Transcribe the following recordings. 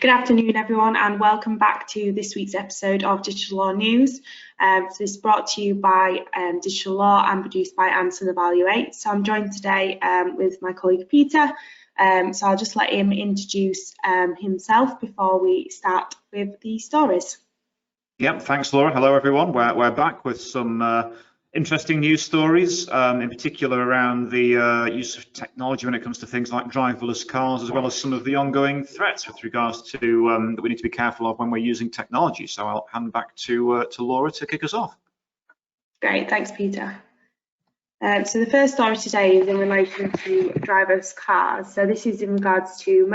Good afternoon, everyone, and welcome back to this week's episode of Digital Law News. So this is brought to you by Digital Law and produced by Anson Evaluate. So I'm joined today with my colleague Peter. So I'll just let him introduce himself before we start with the stories. Yep, thanks, Laura. Hello, everyone. We're back with some interesting news stories, in particular around the use of technology when it comes to things like driverless cars, as well as some of the ongoing threats with regards to that we need to be careful of when we're using technology. So I'll hand back to Laura to kick us off. Great, thanks, Peter. So the first story today is in relation to driverless cars. So this is in regards to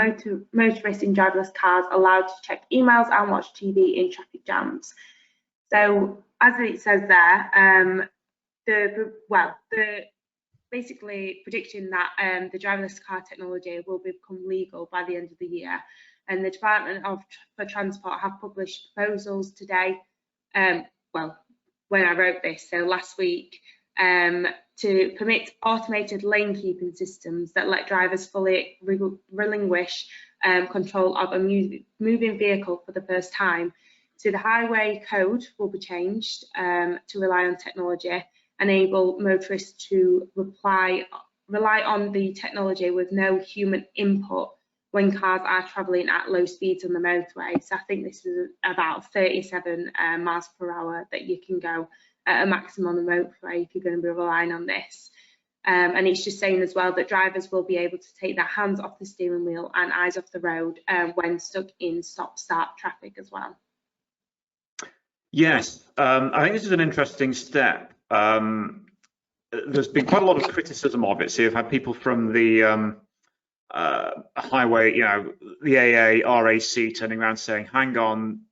motorists in driverless cars allowed to check emails and watch TV in traffic jams. So as it says there, basically predicting that the driverless car technology will become legal by the end of the year, and the Department for Transport have published proposals today. When I wrote this, so last week, to permit automated lane keeping systems that let drivers fully relinquish control of a moving vehicle for the first time. So the highway code will be changed to rely on technology, enable motorists to rely on the technology with no human input when cars are travelling at low speeds on the motorway. So I think this is about 37 miles per hour that you can go at a maximum on the motorway if you're going to be relying on this. And it's just saying as well that drivers will be able to take their hands off the steering wheel and eyes off the road when stuck in stop-start traffic as well. Yes, I think this is an interesting step. There's been quite a lot of criticism of it. So you've had people from the highway, the AA, RAC turning around saying, hang on,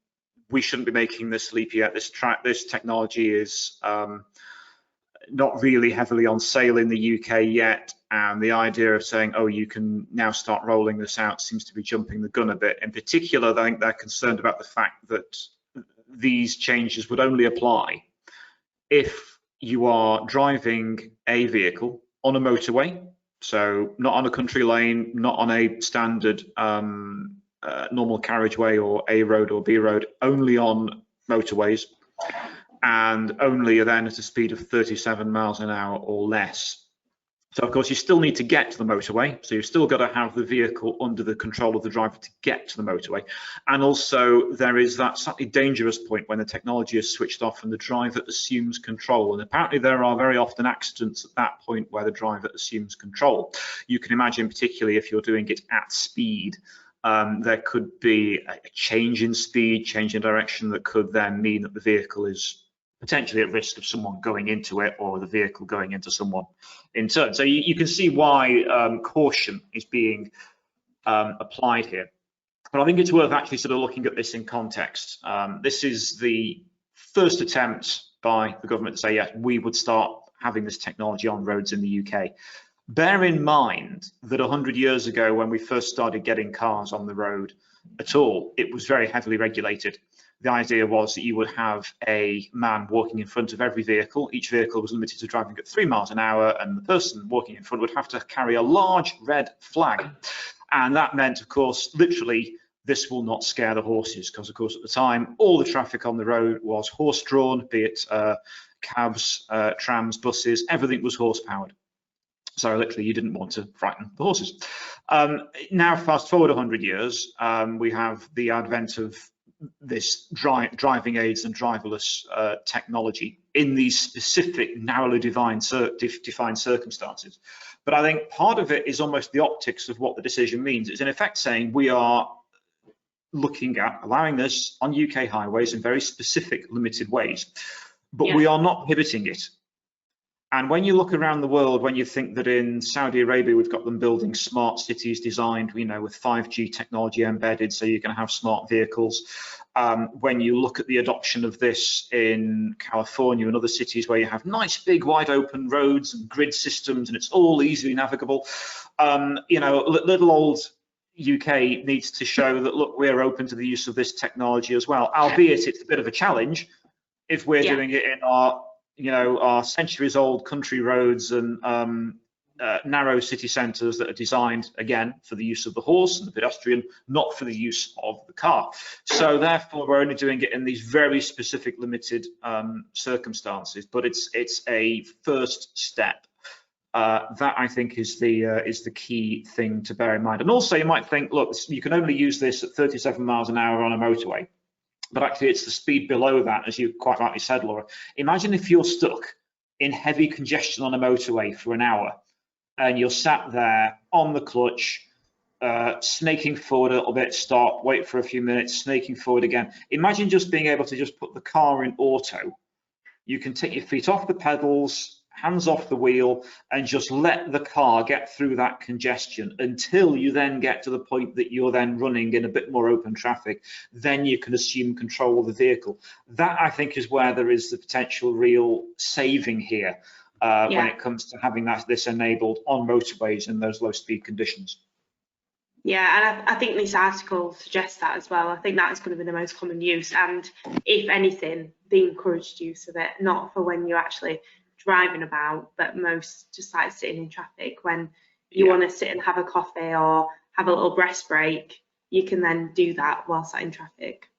we shouldn't be making this leap yet. This technology is not really heavily on sale in the UK yet. And the idea of saying, oh, you can now start rolling this out seems to be jumping the gun a bit. In particular, I think they're concerned about the fact that these changes would only apply if you are driving a vehicle on a motorway, so not on a country lane, not on a standard normal carriageway or A road or B road, only on motorways, and only then at a speed of 37 miles an hour or less. So of course you still need to get to the motorway, so you've still got to have the vehicle under the control of the driver to get to the motorway. And also there is that slightly dangerous point when the technology is switched off and the driver assumes control. And apparently there are very often accidents at that point where the driver assumes control. You can imagine, particularly if you're doing it at speed, there could be a change in speed, change in direction that could then mean that the vehicle is potentially at risk of someone going into it or the vehicle going into someone in turn. So you can see why caution is being applied here. But I think it's worth actually sort of looking at this in context. This is the first attempt by the government to say, yes, we would start having this technology on roads in the UK. Bear in mind that 100 years ago, when we first started getting cars on the road at all, it was very heavily regulated. The idea was that you would have a man walking in front of every vehicle. Each vehicle was limited to driving at 3 miles an hour, and the person walking in front would have to carry a large red flag. And that meant, of course, literally, this will not scare the horses, because, of course, at the time, all the traffic on the road was horse-drawn, be it cabs, trams, buses, everything was horse-powered. So literally, you didn't want to frighten the horses. Now, fast forward 100 years, we have the advent of this driving aids and driverless technology in these specific narrowly defined circumstances. But I think part of it is almost the optics of what the decision means. It's in effect saying we are looking at allowing this on UK highways in very specific, limited ways, but we are not prohibiting it. And when you look around the world, when you think that in Saudi Arabia, we've got them building smart cities designed, with 5G technology embedded, so you can have smart vehicles. When you look at the adoption of this in California and other cities where you have nice, big, wide open roads and grid systems, and it's all easily navigable, little old UK needs to show that, look, we're open to the use of this technology as well, albeit it's a bit of a challenge if we're doing it in our centuries-old country roads and narrow city centres that are designed, again, for the use of the horse and the pedestrian, not for the use of the car. So therefore, we're only doing it in these very specific, limited circumstances. But it's a first step. That I think is the key thing to bear in mind. And also, you might think, look, you can only use this at 37 miles an hour on a motorway. But actually, it's the speed below that, as you quite rightly said, Laura. Imagine if you're stuck in heavy congestion on a motorway for an hour and you're sat there on the clutch, snaking forward a little bit, stop, wait for a few minutes, snaking forward again. Imagine just being able to just put the car in auto. You can take your feet off the pedals, hands off the wheel, and just let the car get through that congestion until you then get to the point that you're then running in a bit more open traffic. Then you can assume control of the vehicle. That, I think, is where there is the potential real saving here when it comes to having this enabled on motorways in those low speed conditions. Yeah, and I think this article suggests that as well. I think that is going to be the most common use, and if anything, the encouraged use of it, not for when you're actually driving about, but most just like sitting in traffic when you want to sit and have a coffee or have a little breast break. You can then do that while sat in traffic.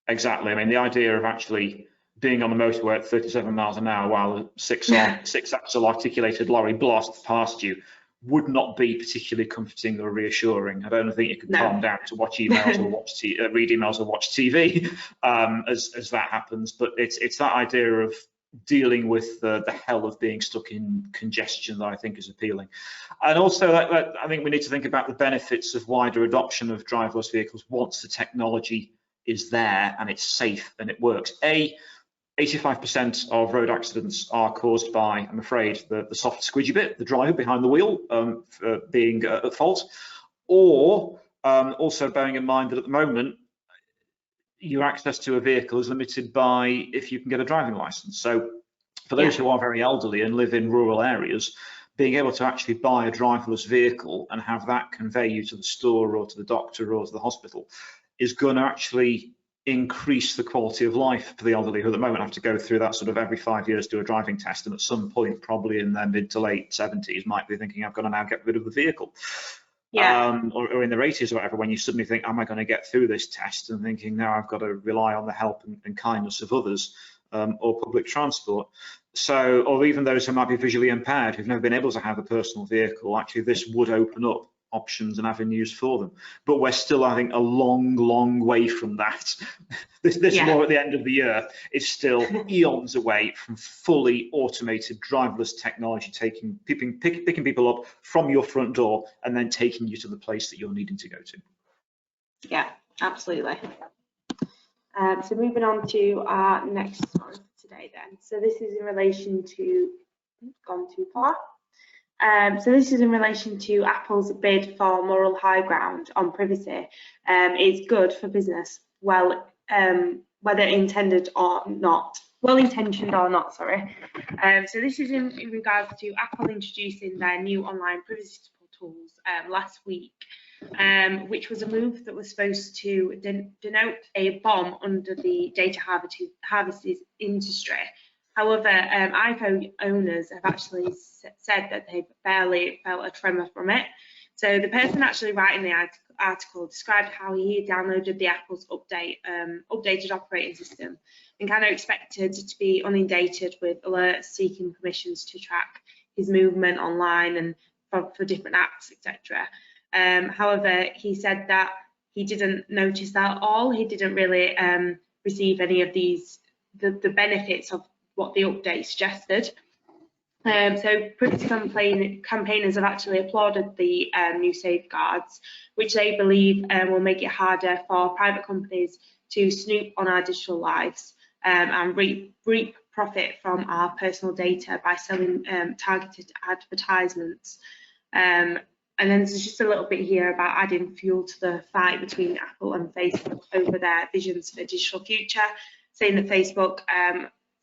Exactly. I mean, the idea of actually being on the motorway at 37 miles an hour while six axle articulated lorry blasts past you would not be particularly comforting or reassuring. I don't think you could calm down to watch emails or watch read emails or watch TV as that happens. But it's that idea of dealing with the hell of being stuck in congestion that I think is appealing. And also, I think we need to think about the benefits of wider adoption of driverless vehicles once the technology is there and it's safe and it works. 85% of road accidents are caused by, I'm afraid, the soft squidgy bit, the driver behind the wheel being at fault, or also bearing in mind that at the moment, your access to a vehicle is limited by if you can get a driving license. So for those who are very elderly and live in rural areas, being able to actually buy a driverless vehicle and have that convey you to the store or to the doctor or to the hospital is going to actually increase the quality of life for the elderly, who at the moment have to go through that sort of every 5 years do a driving test, and at some point probably in their mid to late 70s might be thinking, I've got to now get rid of the vehicle. Or in their 80s or whatever, when you suddenly think, am I going to get through this test, and thinking now I've got to rely on the help and kindness of others or public transport. So, or even those who might be visually impaired, who've never been able to have a personal vehicle, actually this would open up options and avenues for them. But we're still, I think, a long way from that. This law at the end of the year is still eons away from fully automated driverless technology picking people up from your front door and then taking you to the place that you're needing to go to. Yeah, absolutely. So moving on to our next story today then. So this is in relation to, gone too far. So this is in relation to Apple's bid for moral high ground on privacy. Is good for business, well, whether intended or not. Well-intentioned or not, sorry. So this is in regards to Apple introducing their new online privacy tools last week, which was a move that was supposed to denote a bomb under the data harvesting industry. However, iPhone owners have actually said that they've barely felt a tremor from it. So the person actually writing the article described how he downloaded the Apple's updated operating system and kind of expected to be inundated with alerts seeking permissions to track his movement online and for different apps, etc. However, he said that he didn't notice that at all. He didn't really receive any of these, the benefits of what the update suggested. So privacy campaigners have actually applauded the new safeguards, which they believe will make it harder for private companies to snoop on our digital lives and reap profit from our personal data by selling targeted advertisements. And then there's just a little bit here about adding fuel to the fight between Apple and Facebook over their visions for a digital future, saying that Facebook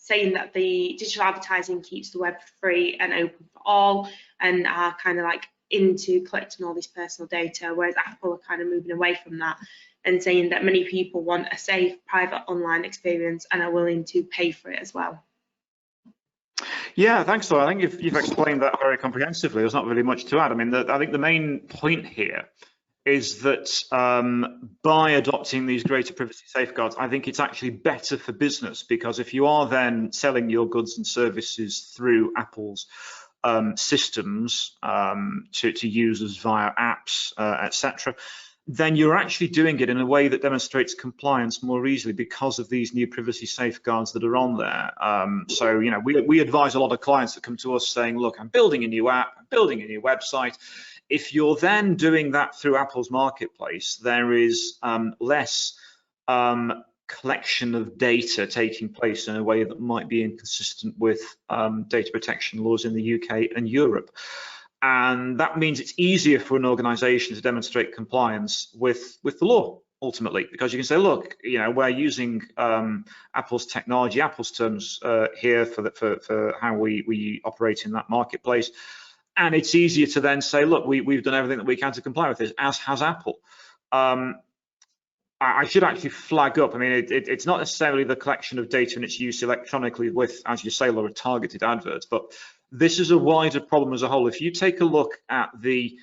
saying that the digital advertising keeps the web free and open for all and are kind of like into collecting all this personal data, whereas Apple are kind of moving away from that and saying that many people want a safe, private online experience and are willing to pay for it as well. Yeah, thanks, Laura. I think you've explained that very comprehensively. There's not really much to add. I mean, I think the main point here is that by adopting these greater privacy safeguards, I think it's actually better for business, because if you are then selling your goods and services through Apple's systems to users via apps, etc., then you're actually doing it in a way that demonstrates compliance more easily because of these new privacy safeguards that are on there. So, you know, we advise a lot of clients that come to us saying, look, I'm building a new app, I'm building a new website. If you're then doing that through Apple's marketplace, there is less collection of data taking place in a way that might be inconsistent with data protection laws in the UK and Europe. And that means it's easier for an organization to demonstrate compliance with the law, ultimately, because you can say, look, you know, we're using Apple's technology, Apple's terms here for how we operate in that marketplace. And it's easier to then say, look, we've done everything that we can to comply with this, as has Apple. I should actually flag up, I mean, it's not necessarily the collection of data and its use electronically with, as you say, Laura, targeted adverts, but this is a wider problem as a whole. If you take a look at the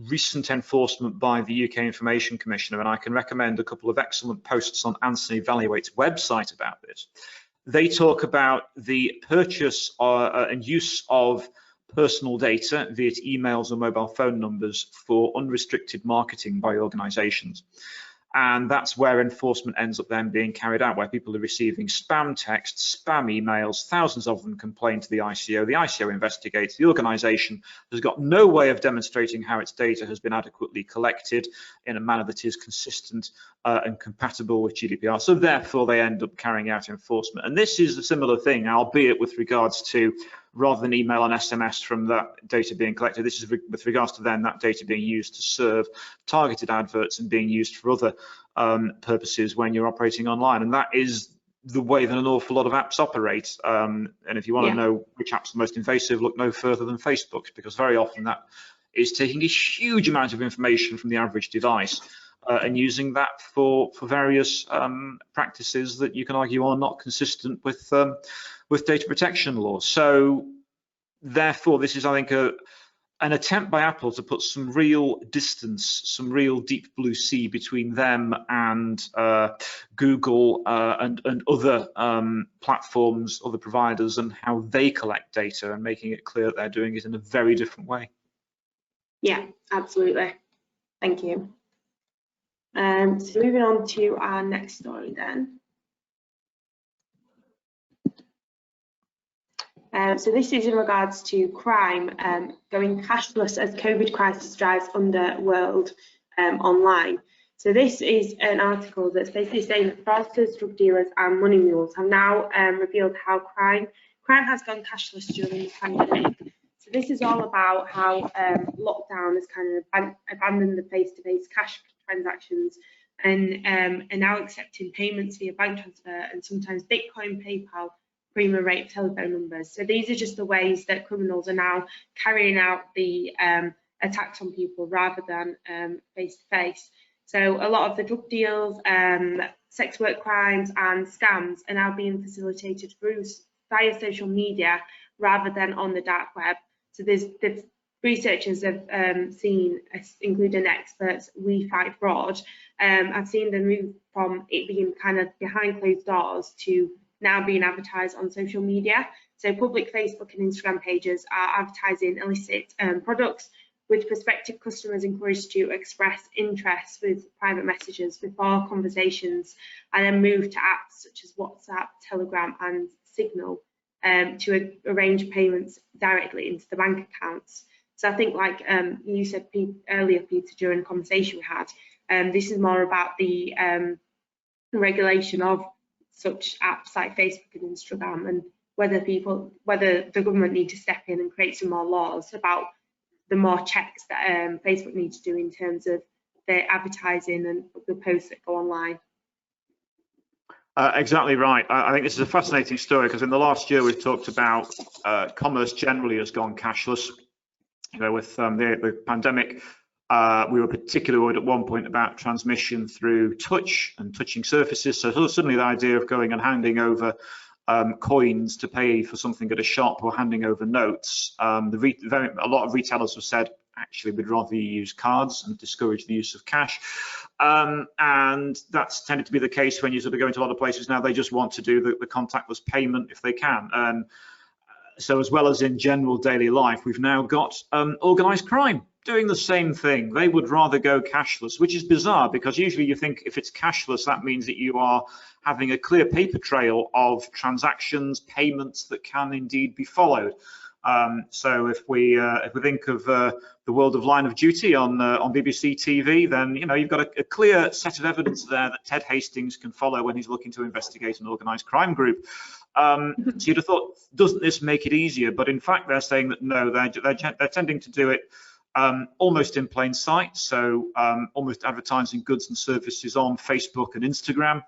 recent enforcement by the UK Information Commissioner, and I can recommend a couple of excellent posts on Anson Evaluate's website about this, they talk about the purchase and use of personal data, be it emails or mobile phone numbers, for unrestricted marketing by organizations. And that's where enforcement ends up then being carried out, where people are receiving spam texts, spam emails, thousands of them complain to the ICO. The ICO investigates. The organization has got no way of demonstrating how its data has been adequately collected in a manner that is consistent and compatible with GDPR. So therefore, they end up carrying out enforcement. And this is a similar thing, albeit with regards to, rather than email and SMS from that data being collected, this is with regards to then that data being used to serve targeted adverts and being used for other purposes when you're operating online. And that is the way that an awful lot of apps operate. And if you want to know which apps are most invasive, look no further than Facebook, because very often that is taking a huge amount of information from the average device and using that for various practices that you can argue are not consistent with data protection laws. So therefore, this is, I think, an attempt by Apple to put some real distance, some real deep blue sea between them and Google and other platforms, other providers, and how they collect data, and making it clear that they're doing it in a very different way. Yeah, absolutely. Thank you. So moving on to our next story then. So this is in regards to crime going cashless as COVID crisis drives underworld online. So this is an article that's basically saying that fraudsters, drug dealers and money mules have now revealed how crime has gone cashless during the pandemic. So this is all about how lockdown has kind of abandoned the face-to-face cash transactions and are now accepting payments via bank transfer and sometimes Bitcoin, PayPal, premium rate telephone numbers. So these are just the ways that criminals are now carrying out the attacks on people rather than face-to-face. So a lot of the drug deals, sex work crimes and scams are now being facilitated via social media rather than on the dark web. So the researchers have seen, including experts, We Fight Fraud, I've seen them move from it being kind of behind closed doors to now being advertised on social media. So public Facebook and Instagram pages are advertising illicit products, with prospective customers encouraged to express interest with private messages before conversations, and then move to apps such as WhatsApp, Telegram and Signal to arrange payments directly into the bank accounts. So I think, like you said earlier, Peter, during the conversation we had, this is more about the regulation of such apps like Facebook and Instagram, and whether the government need to step in and create some more laws about the more checks that Facebook needs to do in terms of their advertising and the posts that go online. Exactly right. I think this is a fascinating story, because in the last year we've talked about commerce generally has gone cashless. You know, with the pandemic, we were particularly worried at one point about transmission through touch and touching surfaces. So suddenly the idea of going and handing over coins to pay for something at a shop or handing over notes. A lot of retailers have said, actually, we'd rather you use cards and discourage the use of cash. And that's tended to be the case when you sort of go into a lot of places now. They just want to do the contactless payment if they can. So as well as in general daily life, we've now got organised crime doing the same thing. They would rather go cashless, which is bizarre because usually you think if it's cashless, that means that you are having a clear paper trail of transactions, payments that can indeed be followed. So if we think of the world of Line of Duty on BBC TV, then you've got a clear set of evidence there that Ted Hastings can follow when he's looking to investigate an organised crime group. So you'd have thought, doesn't this make it easier? But in fact, they're saying that no, they're tending to do it almost in plain sight. So almost advertising goods and services on Facebook and Instagram.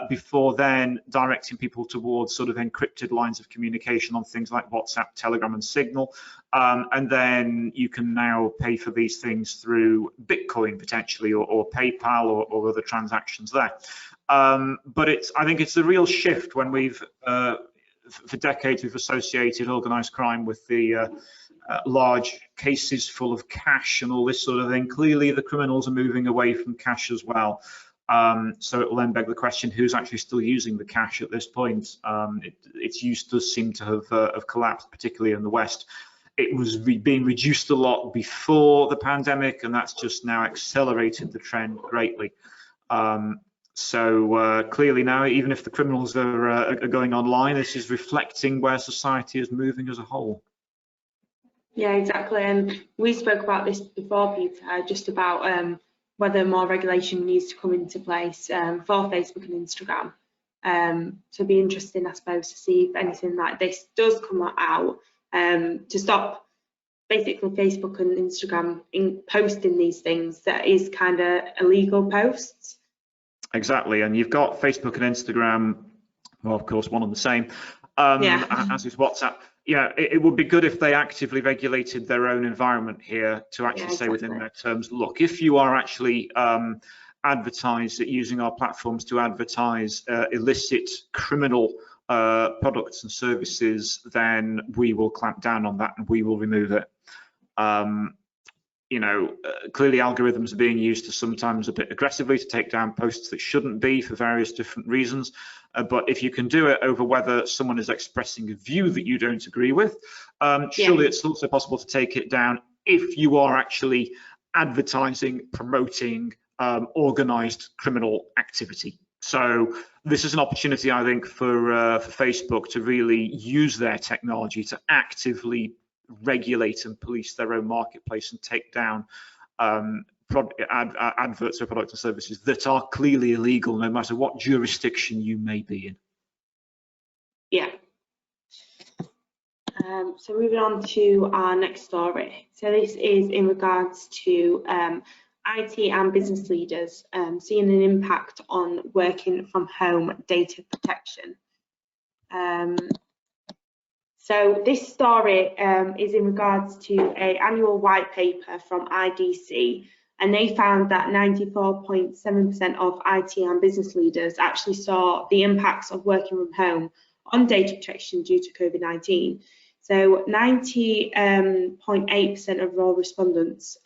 Before then directing people towards sort of encrypted lines of communication on things like WhatsApp, Telegram and Signal. And then you can now pay for these things through Bitcoin potentially or PayPal or other transactions there. But I think it's a real shift when for decades we've associated organised crime with the large cases full of cash and all this sort of thing. Clearly the criminals are moving away from cash as well. So it will then beg the question, who's actually still using the cash at this point? Its use does seem to have collapsed, particularly in the West. It was being reduced a lot before the pandemic, and that's just now accelerated the trend greatly. So clearly now, even if the criminals are going online, this is reflecting where society is moving as a whole. Yeah, exactly. And we spoke about this before, Peter, just about whether more regulation needs to come into place for Facebook and Instagram. So it'd be interesting, I suppose, to see if anything like this does come out to stop basically Facebook and Instagram in posting these things that is kind of illegal posts. Exactly, and you've got Facebook and Instagram, well, of course, one and the same, as is WhatsApp. Yeah, it would be good if they actively regulated their own environment here to actually say within their terms, look, if you are actually using our platforms to advertise illicit criminal products and services, then we will clamp down on that and we will remove it. Clearly algorithms are being used to sometimes a bit aggressively to take down posts that shouldn't be for various different reasons. But if you can do it over whether someone is expressing a view that you don't agree with, surely it's also possible to take it down if you are actually advertising, promoting organized criminal activity. So this is an opportunity, I think, for Facebook to really use their technology to actively regulate and police their own marketplace and take down adverts or products and services that are clearly illegal, no matter what jurisdiction you may be in. Yeah. So moving on to our next story. So this is in regards to IT and business leaders seeing an impact on working from home data protection. So this story is in regards to an annual white paper from IDC, and they found that 94.7% of IT and business leaders actually saw the impacts of working from home on data protection due to COVID-19. So 90.8% of all respondents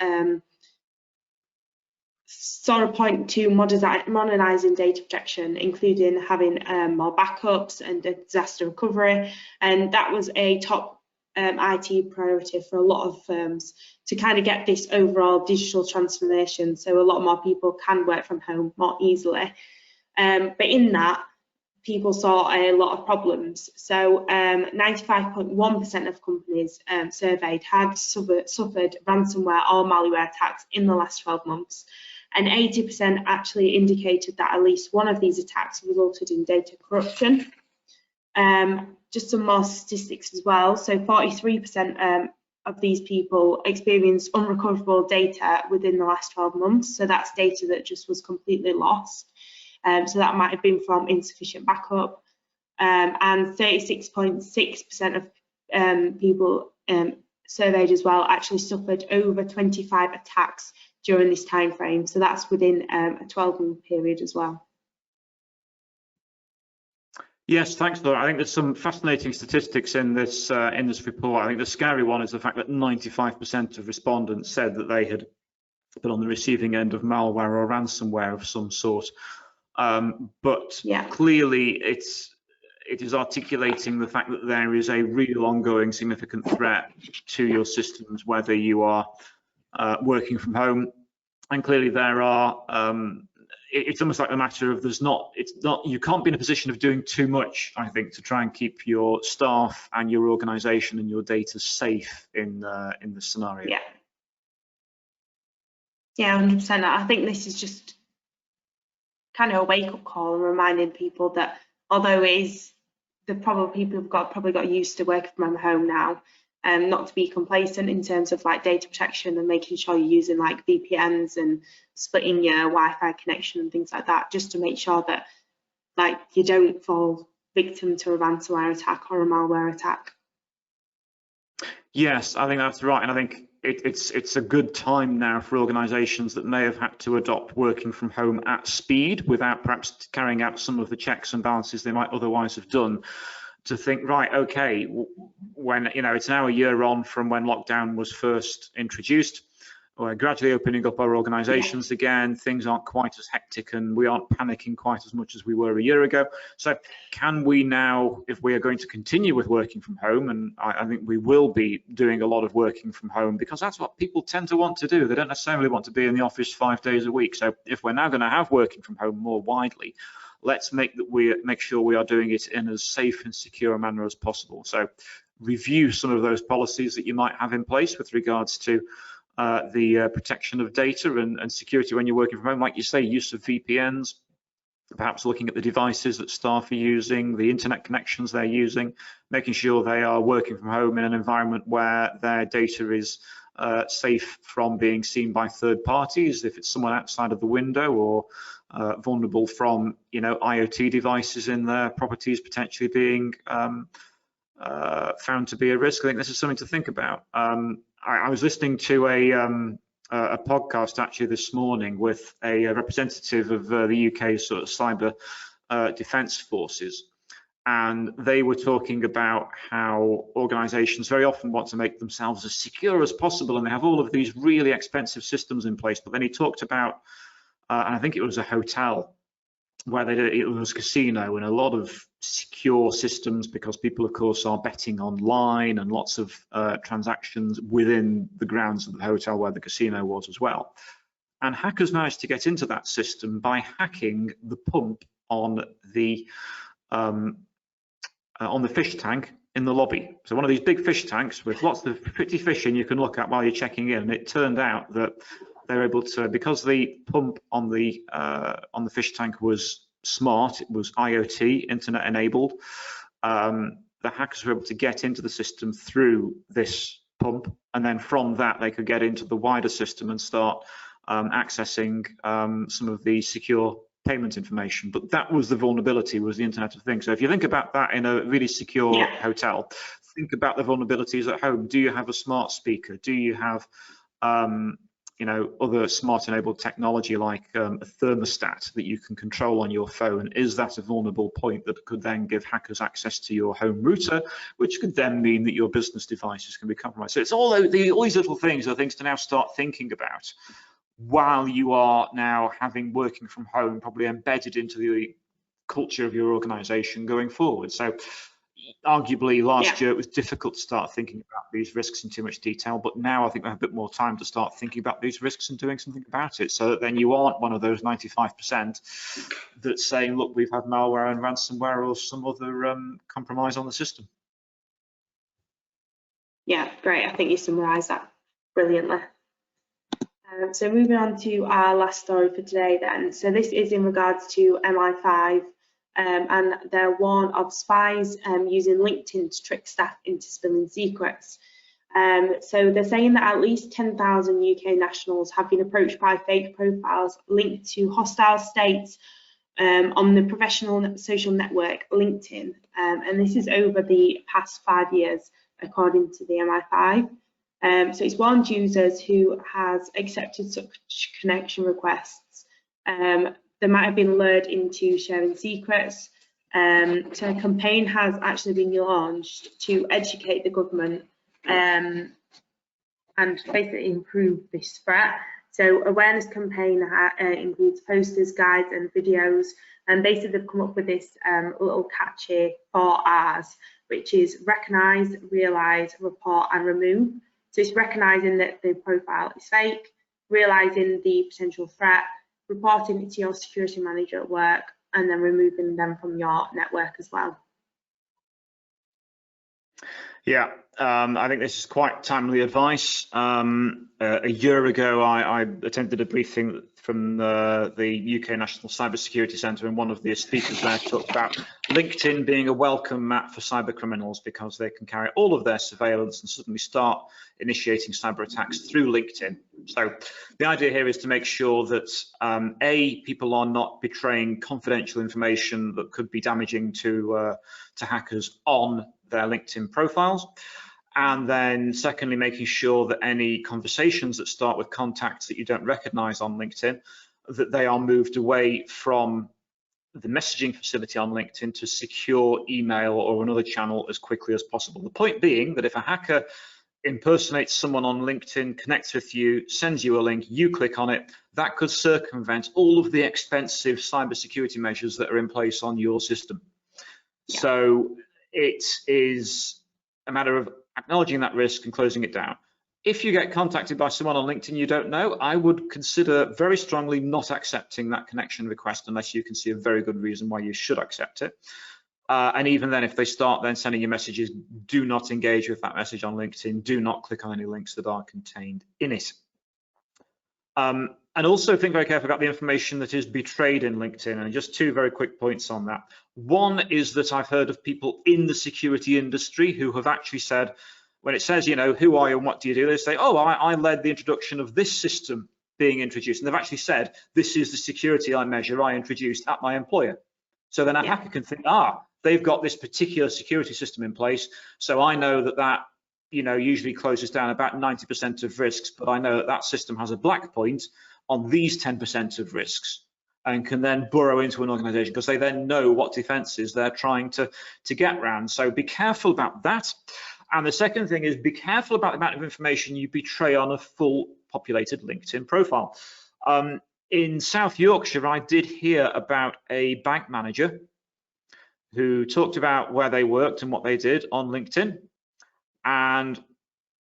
saw a point to modernising data protection, including having more backups and disaster recovery, and that was a top IT priority for a lot of firms to kind of get this overall digital transformation, so a lot more people can work from home more easily. But in that, people saw a lot of problems. So 95.1% of companies surveyed had suffered ransomware or malware attacks in the last 12 months. And 80% actually indicated that at least one of these attacks resulted in data corruption. Just some more statistics as well. So 43% of these people experienced unrecoverable data within the last 12 months. So that's data that just was completely lost. So that might have been from insufficient backup. And 36.6% of people surveyed as well actually suffered over 25 attacks during this time frame. So that's within a 12-month period as well. Yes, thanks, Laura. I think there's some fascinating statistics in this report. I think the scary one is the fact that 95% of respondents said that they had been on the receiving end of malware or ransomware of some sort. But clearly, it is articulating the fact that there is a real ongoing significant threat to your systems, whether you are working from home. And clearly, there are. It's almost like a matter of you can't be in a position of doing too much, I think, to try and keep your staff and your organization and your data safe in this scenario. Yeah, 100%. I think this is just kind of a wake-up call and reminding people that although it is people have probably got used to working from home now, not to be complacent in terms of like data protection and making sure you're using like VPNs and splitting your Wi-Fi connection and things like that, just to make sure that like you don't fall victim to a ransomware attack or a malware attack. Yes, I think that's right, and I think it's a good time now for organisations that may have had to adopt working from home at speed without perhaps carrying out some of the checks and balances they might otherwise have done, to think, right, okay, when it's now a year on from when lockdown was first introduced, we're gradually opening up our organisations again. Things aren't quite as hectic and we aren't panicking quite as much as we were a year ago. So can we now, if we are going to continue with working from home, and I think we will be doing a lot of working from home because that's what people tend to want to do. They don't necessarily want to be in the office 5 days a week. So if we're now going to have working from home more widely, let's make sure we are doing it in as safe and secure a manner as possible. So review some of those policies that you might have in place with regards to the protection of data and security when you're working from home. Like you say, use of VPNs, perhaps looking at the devices that staff are using, the internet connections they're using, making sure they are working from home in an environment where their data is safe from being seen by third parties, if it's someone outside of the window, or vulnerable from IoT devices in their properties potentially being found to be a risk. I think this is something to think about. I was listening to a podcast actually this morning with a representative of the UK sort of cyber defence forces, and they were talking about how organisations very often want to make themselves as secure as possible, and they have all of these really expensive systems in place. But then he talked about, and I think it was a hotel where it was a casino, and a lot of secure systems, because people of course are betting online and lots of transactions within the grounds of the hotel where the casino was as well. And hackers managed to get into that system by hacking the pump on the fish tank in the lobby. So one of these big fish tanks with lots of pretty fish in you can look at while you're checking in. And it turned out that they're able to, because the pump on the fish tank was smart, it was IoT, internet enabled, the hackers were able to get into the system through this pump, and then from that they could get into the wider system and start accessing some of the secure payment information. But that was the vulnerability, was the Internet of Things. So if you think about that in a really secure hotel, think about the vulnerabilities at home. Do you have a smart speaker? Do you have other smart enabled technology like a thermostat that you can control on your phone? Is that a vulnerable point that could then give hackers access to your home router, which could then mean that your business devices can be compromised? So it's all these little things are things to now start thinking about while you are now having working from home probably embedded into the culture of your organization going forward. So arguably last year it was difficult to start thinking about these risks in too much detail, but now I think we have a bit more time to start thinking about these risks and doing something about it, so that then you aren't one of those 95% that's saying, look, we've had malware and ransomware or some other compromise on the system. Yeah, great. I think you summarised that brilliantly. So moving on to our last story for today then. So this is in regards to MI5, and they're warned of spies using LinkedIn to trick staff into spilling secrets. So they're saying that at least 10,000 UK nationals have been approached by fake profiles linked to hostile states on the professional social network LinkedIn, and this is over the past 5 years, according to the MI5. So it's warned users who has accepted such connection requests. They might have been lured into sharing secrets, So a campaign has actually been launched to educate the government and basically improve this threat. So awareness campaign includes posters, guides and videos, and basically they've come up with this little catchy 4 R's, which is recognise, realise, report and remove. So it's recognising that the profile is fake, realising the potential threat, reporting it to your security manager at work, and then removing them from your network as well. Yeah, I think this is quite timely advice. A year ago, I attended a briefing from the UK National Cybersecurity Centre, and one of the speakers there talked about LinkedIn being a welcome mat for cyber criminals because they can carry all of their surveillance and suddenly start initiating cyber attacks through LinkedIn. So the idea here is to make sure that people are not betraying confidential information that could be damaging to hackers on their LinkedIn profiles, and then secondly, making sure that any conversations that start with contacts that you don't recognize on LinkedIn, that they are moved away from the messaging facility on LinkedIn to secure email or another channel as quickly as possible. The point being that if a hacker impersonates someone on LinkedIn, connects with you, sends you a link, you click on it, that could circumvent all of the expensive cybersecurity measures that are in place on your system. Yeah. So it is a matter of acknowledging that risk and closing it down. If you get contacted by someone on LinkedIn you don't know, I would consider very strongly not accepting that connection request unless you can see a very good reason why you should accept it. And even then, if they start then sending you messages, do not engage with that message on LinkedIn. Do not click on any links that are contained in it. And also think very carefully about the information that is betrayed in LinkedIn. And just 2 very quick points on that. One is that I've heard of people in the security industry who have actually said, when it says, you know, who are you and what do you do? They say, oh, I led the introduction of this system being introduced. And they've actually said, this is the security measure I introduced at my employer. So then a hacker can think, they've got this particular security system in place. So I know that you know, usually closes down about 90% of risks, but I know that system has a black point on these 10% of risks, and can then burrow into an organization because they then know what defenses they're trying to get around. So be careful about that. And the second thing is be careful about the amount of information you betray on a full populated LinkedIn profile. In South Yorkshire, I did hear about a bank manager who talked about where they worked and what they did on LinkedIn. And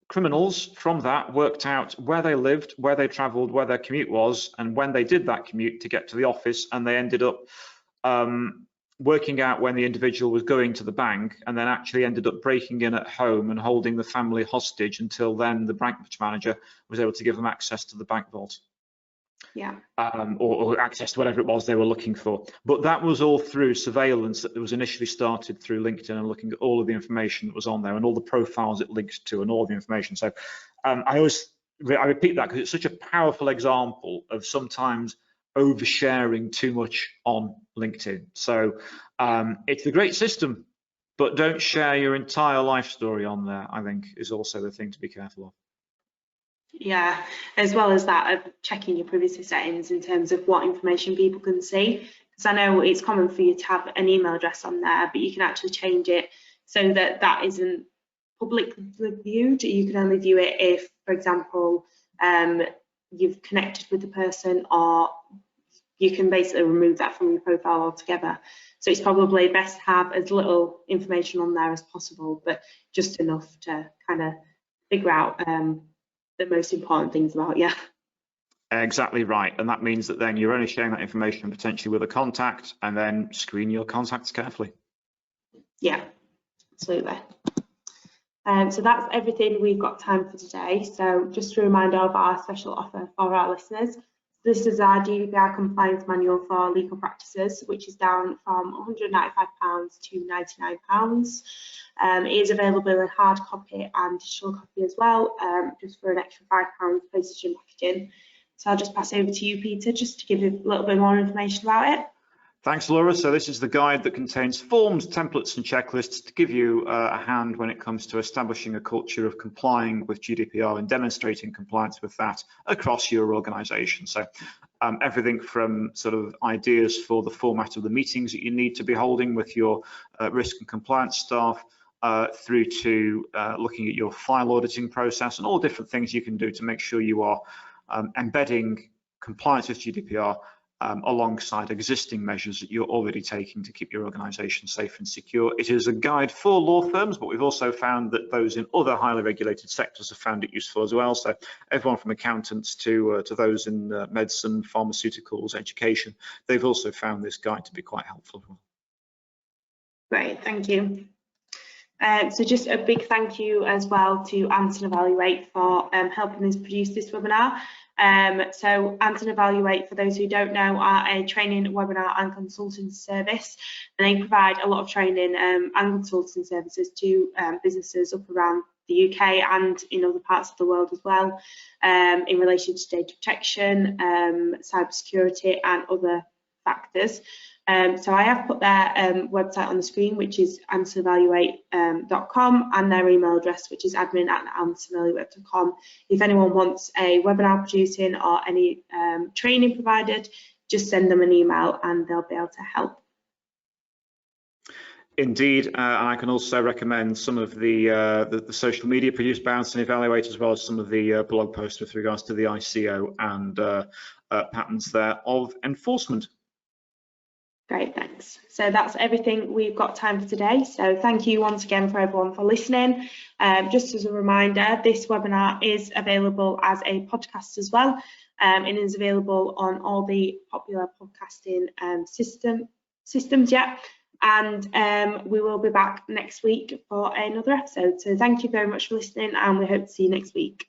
criminals from that worked out where they lived, where they traveled, where their commute was, and when they did that commute to get to the office. And they ended up working out when the individual was going to the bank, and then actually ended up breaking in at home and holding the family hostage until then the branch manager was able to give them access to the bank vault. Yeah. Or access to whatever it was they were looking for. But that was all through surveillance that was initially started through LinkedIn and looking at all of the information that was on there and all the profiles it linked to and all the information. So I repeat that because it's such a powerful example of sometimes oversharing too much on LinkedIn. So it's a great system, but don't share your entire life story on there, I think, is also the thing to be careful of. Yeah, as well as that of checking your privacy settings in terms of what information people can see. Because I know it's common for you to have an email address on there, but you can actually change it so that that isn't publicly viewed. You can only view it if, for example, you've connected with the person, or you can basically remove that from your profile altogether. So it's probably best to have as little information on there as possible, but just enough to kind of figure out the most important things about you. Exactly right, and that means that then you're only sharing that information potentially with a contact, and then screen your contacts carefully. Yeah, absolutely. So that's everything we've got time for today. So just a reminder of our special offer for our listeners. This is our GDPR compliance manual for legal practices, which is down from £195 to £99. It is available in hard copy and digital copy as well, just for an extra £5 postage and packaging. So I'll just pass over to you, Peter, just to give you a little bit more information about it. Thanks, Laura. So this is the guide that contains forms, templates and checklists to give you a hand when it comes to establishing a culture of complying with GDPR and demonstrating compliance with that across your organisation. So everything from sort of ideas for the format of the meetings that you need to be holding with your risk and compliance staff, through to looking at your file auditing process and all different things you can do to make sure you are embedding compliance with GDPR alongside existing measures that you're already taking to keep your organisation safe and secure. It is a guide for law firms, but we've also found that those in other highly regulated sectors have found it useful as well. So everyone from accountants to those in medicine, pharmaceuticals, education, they've also found this guide to be quite helpful. Great, thank you. So just a big thank you as well to Anson Evaluate for helping us produce this webinar. So Anson Evaluate, for those who don't know, are a training, webinar and consulting service, and they provide a lot of training and consulting services to businesses up around the UK and in other parts of the world as well, in relation to data protection, cybersecurity and other factors. So I have put their website on the screen, which is ansonevaluate.com, and their email address, which is admin@ansonevaluate.com. If anyone wants a webinar producing or any training provided, just send them an email and they'll be able to help. Indeed, and I can also recommend some of the social media produced by Anson Evaluate, as well as some of the blog posts with regards to the ICO and patterns there of enforcement. Great, thanks. So that's everything we've got time for today. So thank you once again for everyone for listening. Just as a reminder, this webinar is available as a podcast as well. It is available on all the popular podcasting systems, yeah. And we will be back next week for another episode. So thank you very much for listening, and we hope to see you next week.